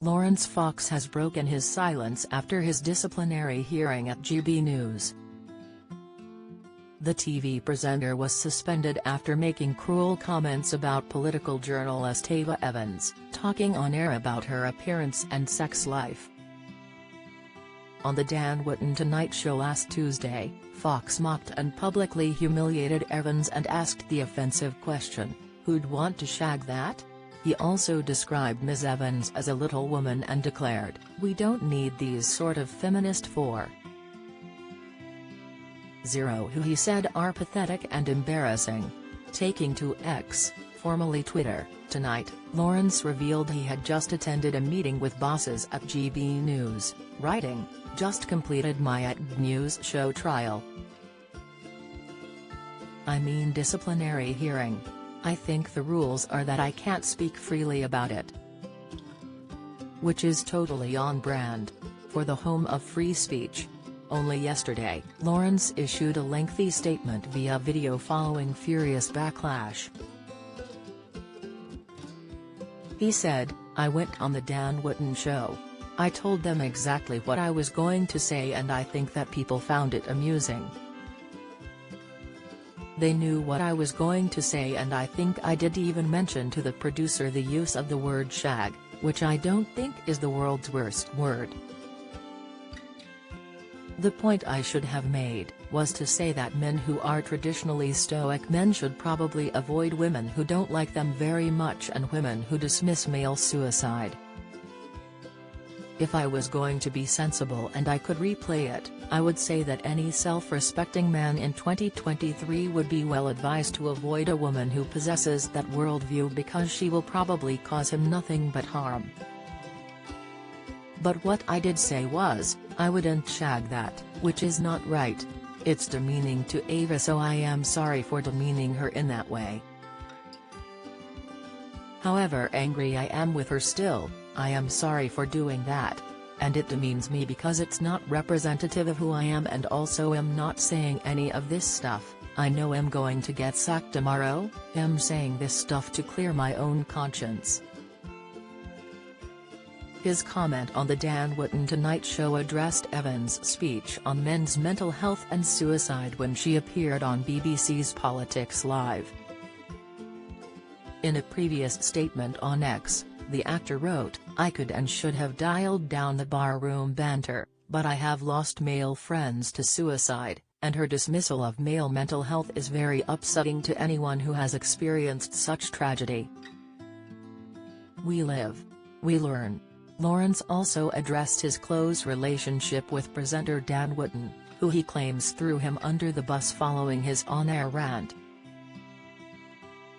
Laurence Fox has broken his silence after his disciplinary hearing at GB News. The TV presenter was suspended after making cruel comments about political journalist Ava Evans, talking on air about her appearance and sex life. On the Dan Wootton Tonight Show last Tuesday, Fox mocked and publicly humiliated Evans and asked the offensive question, "Who'd want to shag that?" He also described Ms. Evans as a little woman and declared, "We don't need these sort of feminist who he said are pathetic and embarrassing." Taking to X, formerly Twitter, tonight, Laurence revealed he had just attended a meeting with bosses at GB News, writing, "Just completed my at News show trial. I mean disciplinary hearing. I think the rules are that I can't speak freely about it." Which is totally on brand for the home of free speech. Only yesterday, Laurence issued a lengthy statement via video following furious backlash. He said, "I went on the Dan Wootton show. I told them exactly what I was going to say and I think that people found it amusing. They knew what I was going to say and I think I did even mention to the producer the use of the word shag, which I don't think is the world's worst word. The point I should have made, was to say that men who are traditionally stoic men should probably avoid women who don't like them very much and women who dismiss male suicide. If I was going to be sensible and I could replay it, I would say that any self-respecting man in 2023 would be well advised to avoid a woman who possesses that worldview because she will probably cause him nothing but harm. But what I did say was, I wouldn't shag that, which is not right. It's demeaning to Ava, so I am sorry for demeaning her in that way. However angry I am with her still, I am sorry for doing that. And it demeans me because it's not representative of who I am and also am not saying any of this stuff. I know I'm going to get sacked tomorrow, I'm saying this stuff to clear my own conscience." His comment on the Dan Wootton Tonight Show addressed Evans' speech on men's mental health and suicide when she appeared on BBC's Politics Live. In a previous statement on X, the actor wrote, "I could and should have dialed down the barroom banter, but I have lost male friends to suicide, and her dismissal of male mental health is very upsetting to anyone who has experienced such tragedy. We live. We learn." Laurence also addressed his close relationship with presenter Dan Wootton, who he claims threw him under the bus following his on-air rant.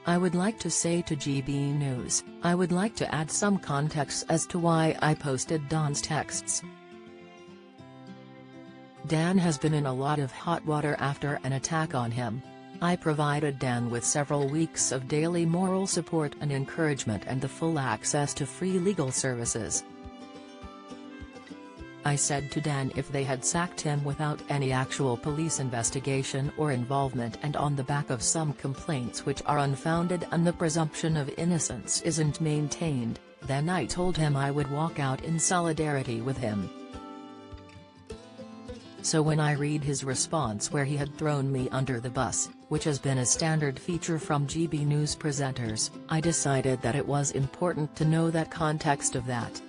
"I would like to say to GB News, I would like to add some context as to why I posted Dan's texts. Dan has been in a lot of hot water after an attack on him. I provided Dan with several weeks of daily moral support and encouragement and the full access to free legal services. I said to Dan if they had sacked him without any actual police investigation or involvement and on the back of some complaints which are unfounded and the presumption of innocence isn't maintained, then I told him I would walk out in solidarity with him. So when I read his response where he had thrown me under the bus, which has been a standard feature from GB News presenters, I decided that it was important to know that context of that.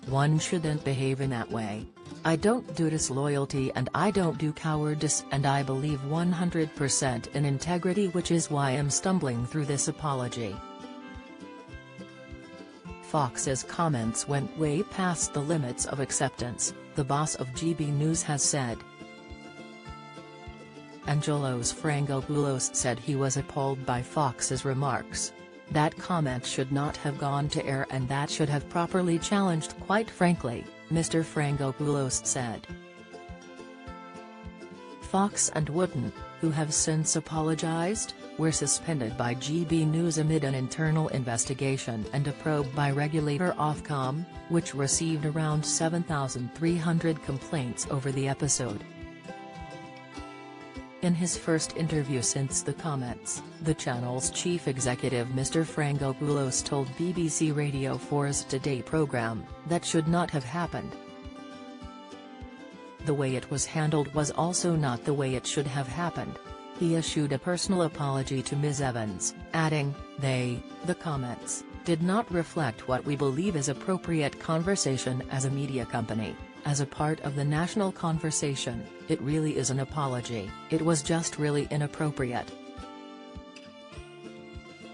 One shouldn't behave in that way. I don't do disloyalty and I don't do cowardice and I believe 100% in integrity, which is why I'm stumbling through this apology." Fox's comments went way past the limits of acceptance, the boss of GB News has said. Angelos Frangopoulos said he was appalled by Fox's remarks. That comment should not have gone to air and that should have properly challenged, quite frankly, Mr. Frangopoulos said. Fox and Wootton, who have since apologized, were suspended by GB News amid an internal investigation and a probe by regulator Ofcom, which received around 7,300 complaints over the episode. In his first interview since the comments, the channel's chief executive Mr. Frangopoulos told BBC Radio 4's Today programme, that should not have happened. The way it was handled was also not the way it should have happened. He issued a personal apology to Ms. Evans, adding, the comments, did not reflect what we believe is appropriate conversation as a media company. As a part of the national conversation, it really is an apology. It was just really inappropriate.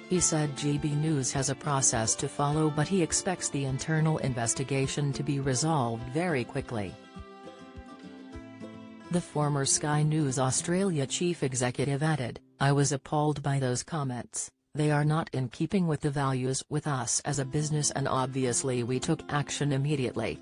He said GB News has a process to follow, but he expects the internal investigation to be resolved very quickly. The former Sky News Australia chief executive added, I was appalled by those comments. They are not in keeping with the values with us as a business, and obviously we took action immediately.